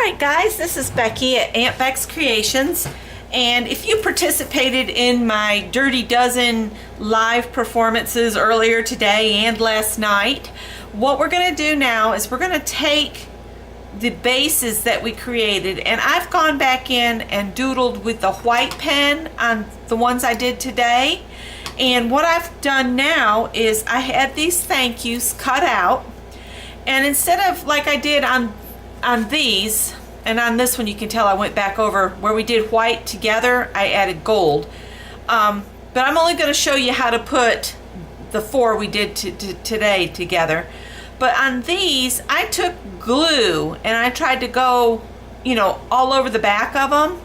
Alright guys, this is Becky at Aunt Beck's Creations, and if you participated in my Dirty Dozen live performances earlier today and last night, what we're going to do now is we're going to take the bases that we created, and I've gone back in and doodled with the white pen on the ones I did today. And what I've done now is I had these thank yous cut out, and instead of like I did on these, and on this one you can tell I went back over where we did white together, I added gold. But I'm only going to show you how to put the four we did today together. But on these, I took glue and I tried to go, you know, all over the back of them.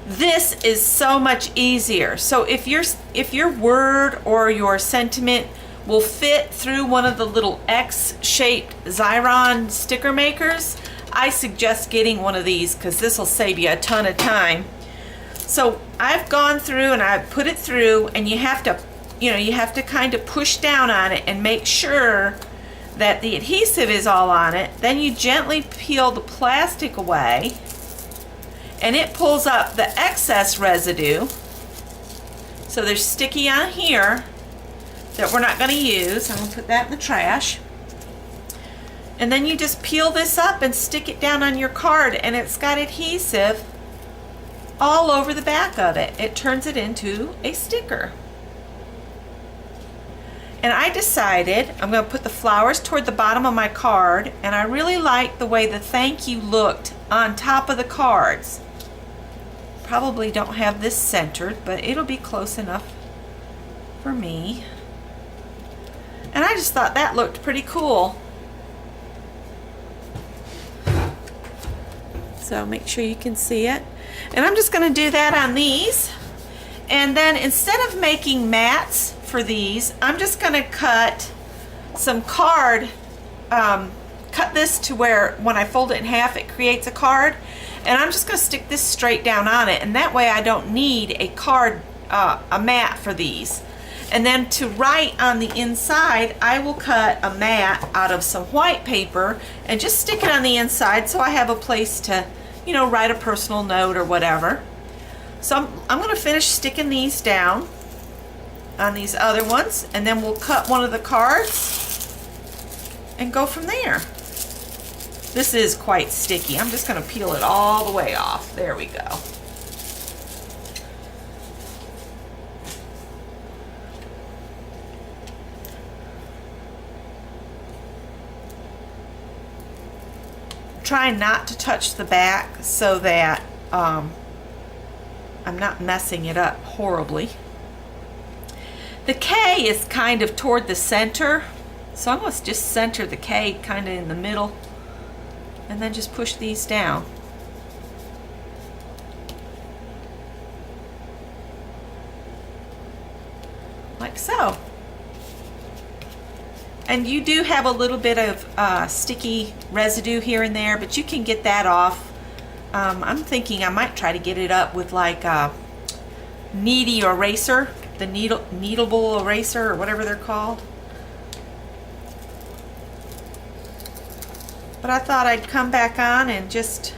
This is so much easier. So if your word or your sentiment will fit through one of the little X-shaped Xyron sticker makers, I suggest getting one of these because this will save you a ton of time. So I've gone through and I've put it through, and you have to kind of push down on it and make sure that the adhesive is all on it. Then you gently peel the plastic away and it pulls up the excess residue. So there's sticky on here that we're not going to use. I'm going to put that in the trash. And then you just peel this up and stick it down on your card, and it's got adhesive all over the back of it. It turns it into a sticker. And I decided I'm going to put the flowers toward the bottom of my card, and I really like the way the thank you looked on top of the cards. Probably don't have this centered, but it'll be close enough for me. And I just thought that looked pretty cool. So make sure you can see it. And I'm just going to do that on these. And then instead of making mats for these, I'm just going to cut some card, cut this to where when I fold it in half it creates a card. And I'm just going to stick this straight down on it, and that way I don't need a card, a mat for these. And then to write on the inside, I will cut a mat out of some white paper and just stick it on the inside so I have a place to, you know, write a personal note or whatever. So I'm going to finish sticking these down on these other ones, and then we'll cut one of the cards and go from there. This is quite sticky. I'm just going to peel it all the way off. There we go. Try not to touch the back so that I'm not messing it up horribly. The K is kind of toward the center, so I'm going to just center the K kind of in the middle, and then just push these down. Like so. And you do have a little bit of sticky residue here and there, but you can get that off. I'm thinking I might try to get it up with like a kneady eraser, the kneadable eraser or whatever they're called. But I thought I'd come back on and just,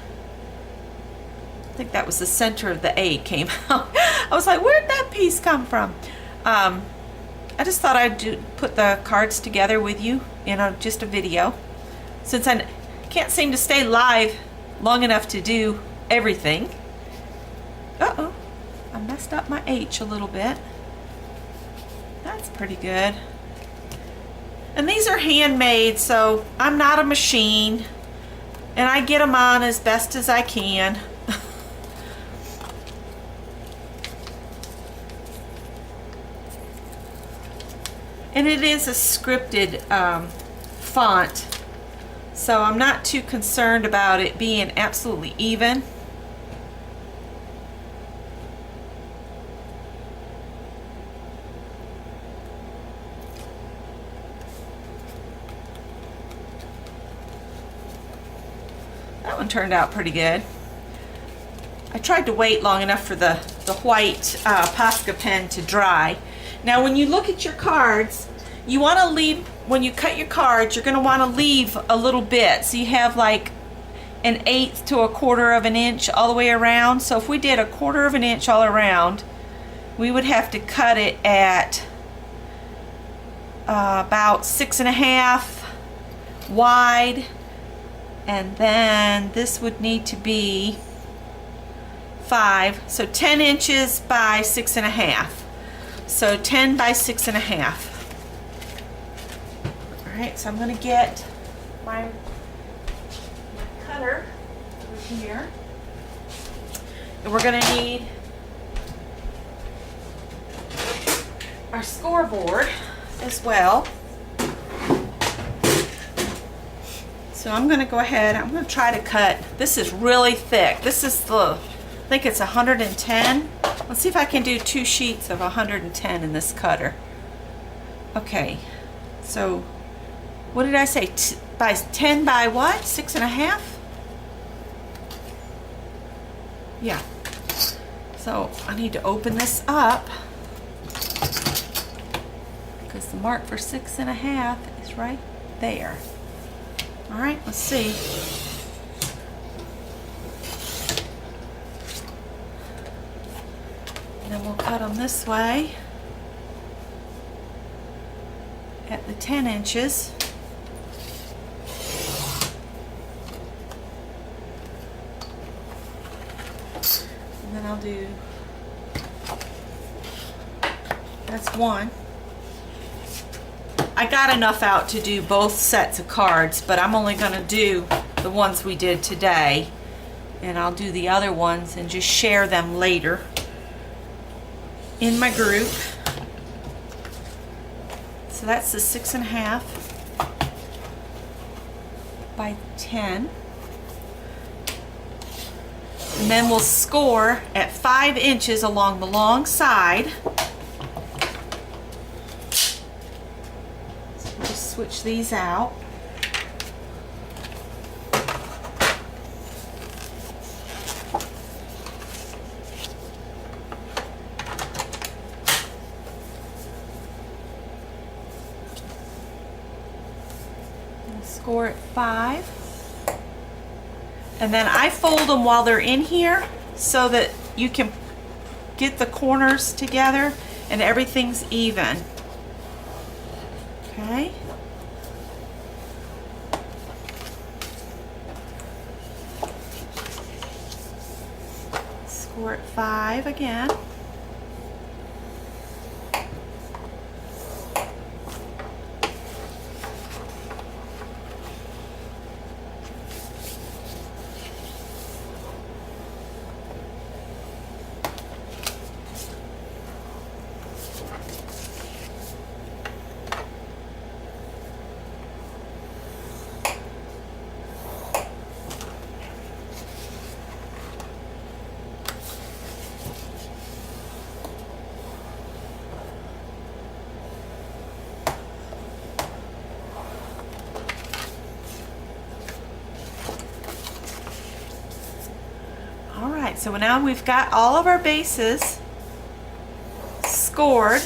I think that was the center of the A came out. I was like, where'd that piece come from? I just thought I'd put the cards together with you in just a video, since I can't seem to stay live long enough to do everything. Uh-oh, I messed up my H a little bit. That's pretty good. And these are handmade, so I'm not a machine, and I get them on as best as I can. And it is a scripted font, so I'm not too concerned about it being absolutely even. That one turned out pretty good. I tried to wait long enough for the white Posca pen to dry. Now when you look at your cards, you want to leave, when you cut your cards, you're going to want to leave a little bit so you have like 1/8 to 1/4 of an inch all the way around. So if we did 1/4 of an inch all around, we would have to cut it at about 6.5 wide, and then this would need to be 5, so 10 inches by 6.5. So 10 by 6.5. All right, so I'm going to get my cutter over here, and we're going to need our scoreboard as well. So I'm going to go ahead, I'm going to try to cut. This is really thick. This is the, I think it's 110. Let's see if I can do 2 sheets of 110 in this cutter. Okay, so what did I say? By 10 by what? 6.5? Yeah. So I need to open this up because the mark for 6.5 is right there. All right, let's see. And then we'll cut them this way at the 10 inches. And then I'll do, that's one. I got enough out to do both sets of cards, but I'm only going to do the ones we did today, and I'll do the other ones and just share them later in my group. So that's the 6.5 by 10. And then we'll score at 5 inches along the long side. Switch these out. Score at 5. And then I fold them while they're in here so that you can get the corners together and everything's even. Okay. Score at 5 again. So now we've got all of our bases scored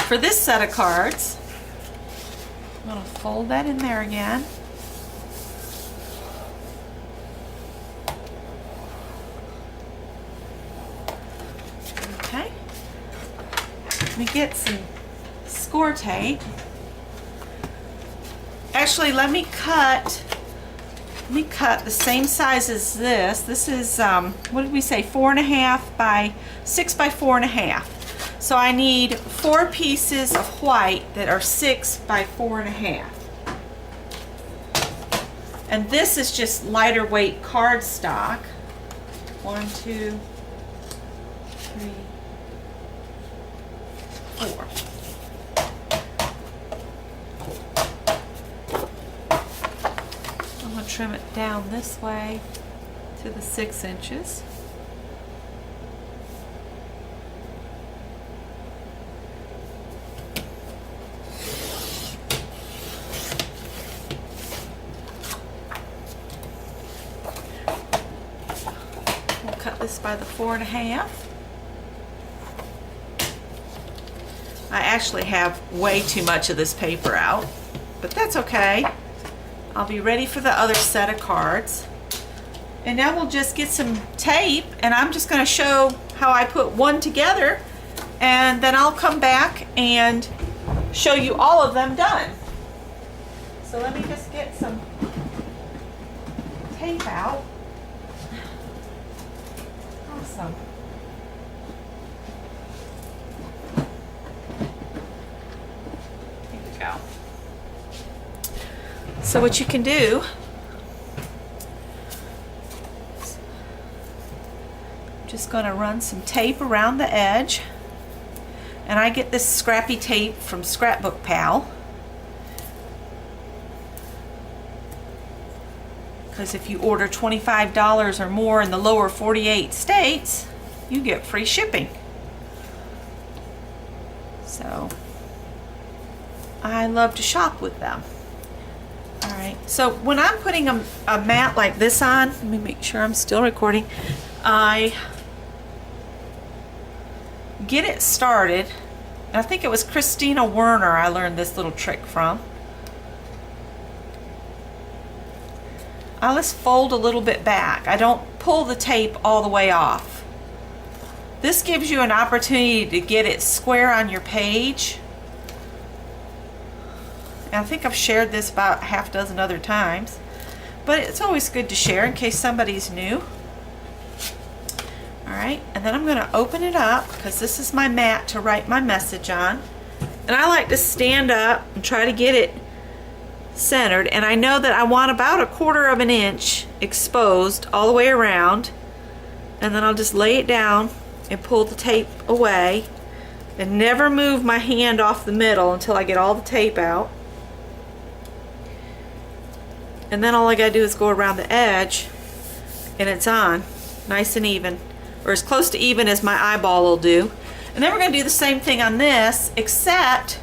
for this set of cards. I'm going to fold that in there again. Okay. Let me get some score tape. Actually, let me cut the same size as this. This is, what did we say, 4.5 by 6 by 4.5. So I need 4 pieces of white that are 6 by 4.5. And this is just lighter weight cardstock. 1, 2, 3, 4. I'm going to trim it down this way to the 6 inches. We'll cut this by the 4.5. I actually have way too much of this paper out, but that's okay. I'll be ready for the other set of cards. And now we'll just get some tape, and I'm just going to show how I put one together, and then I'll come back and show you all of them done. So let me just get some tape out. Awesome. Here we go. So what you can do, I'm just going to run some tape around the edge, and I get this scrappy tape from Scrapbook Pal, because if you order $25 or more in the lower 48 states, you get free shipping. So I love to shop with them. Alright, so when I'm putting a mat like this on, let me make sure I'm still recording, I get it started. And I think it was Christina Werner I learned this little trick from. I just fold a little bit back. I don't pull the tape all the way off. This gives you an opportunity to get it square on your page. And I think I've shared this about half a dozen other times, but it's always good to share in case somebody's new. Alright, and then I'm going to open it up because this is my mat to write my message on. And I like to stand up and try to get it centered, and I know that I want about 1/4 of an inch exposed all the way around, and then I'll just lay it down and pull the tape away and never move my hand off the middle until I get all the tape out. And then all I gotta do is go around the edge and it's on nice and even, or as close to even as my eyeball will do. And then we're gonna do the same thing on this, except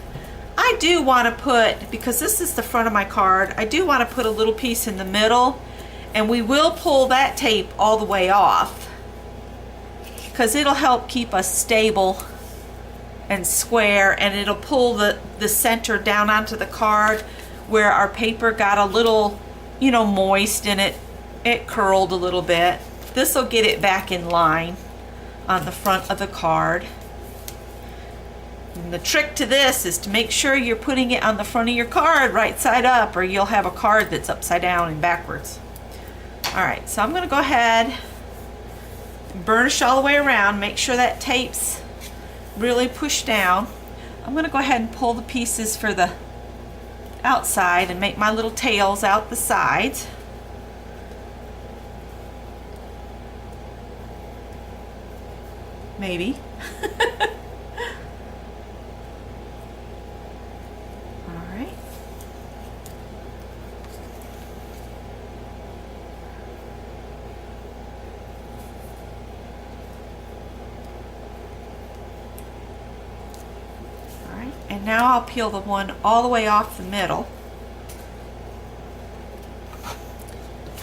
I do want to put, because this is the front of my card, I do want to put a little piece in the middle, and we will pull that tape all the way off because it'll help keep us stable and square, and it'll pull the center down onto the card where our paper got a little, you know, moist and it curled a little bit. This will get it back in line on the front of the card. And the trick to this is to make sure you're putting it on the front of your card right side up, or you'll have a card that's upside down and backwards. Alright, so I'm going to go ahead and burnish all the way around, make sure that tape's really pushed down. I'm going to go ahead and pull the pieces for the outside and make my little tails out the sides. Maybe. Alright. Alright, and now I'll peel the one all the way off the middle.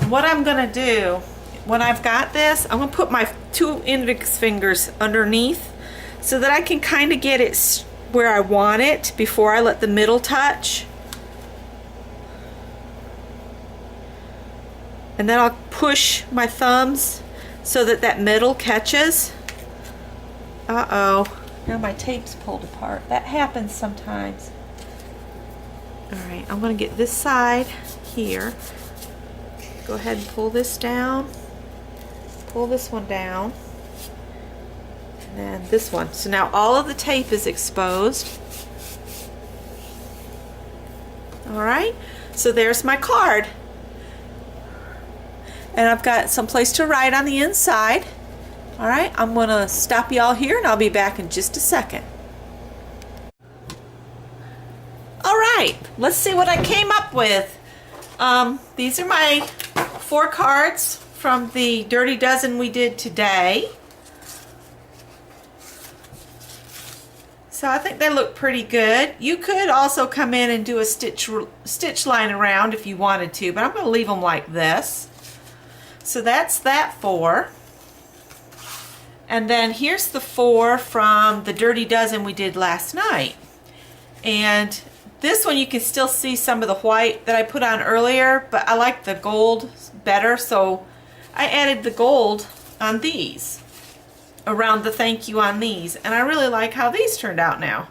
And what I'm going to do, when I've got this, I'm going to put my 2 index fingers underneath so that I can kind of get it where I want it before I let the middle touch. And then I'll push my thumbs so that that middle catches. Uh-oh, now my tape's pulled apart. That happens sometimes. Alright, I'm going to get this side here. Go ahead and pull this down. Pull this one down. And then this one. So now all of the tape is exposed. Alright, so there's my card. And I've got some place to write on the inside. Alright, I'm going to stop y'all here and I'll be back in just a second. Alright, let's see what I came up with. These are my 4 cards from the Dirty Dozen we did today. So I think they look pretty good. You could also come in and do a stitch line around if you wanted to, but I'm going to leave them like this. So that's that 4. And then here's the 4 from the Dirty Dozen we did last night. And This one you can still see some of the white that I put on earlier, but I like the gold better, so I added the gold on these, around the thank you on these, and I really like how these turned out now.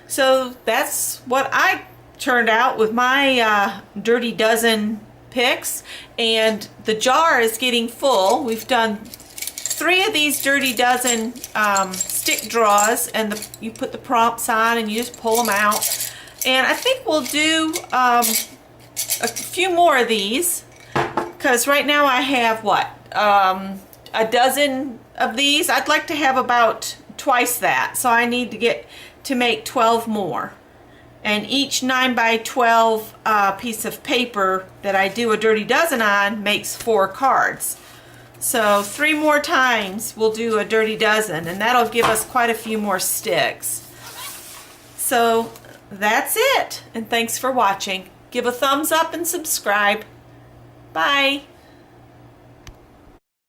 So that's what I turned out with my Dirty Dozen picks, and the jar is getting full. We've done 3 of these Dirty Dozen stick draws, and you put the prompts on and you just pull them out. And I think we'll do a few more of these, because right now I have what, a dozen of these. I'd like to have about twice that, so I need to get to make 12 more. And each 9 by 12 piece of paper that I do a Dirty Dozen on makes 4 cards. So 3 more times we'll do a Dirty Dozen, and that'll give us quite a few more sticks. So that's it, and thanks for watching. Give a thumbs up and subscribe. Bye.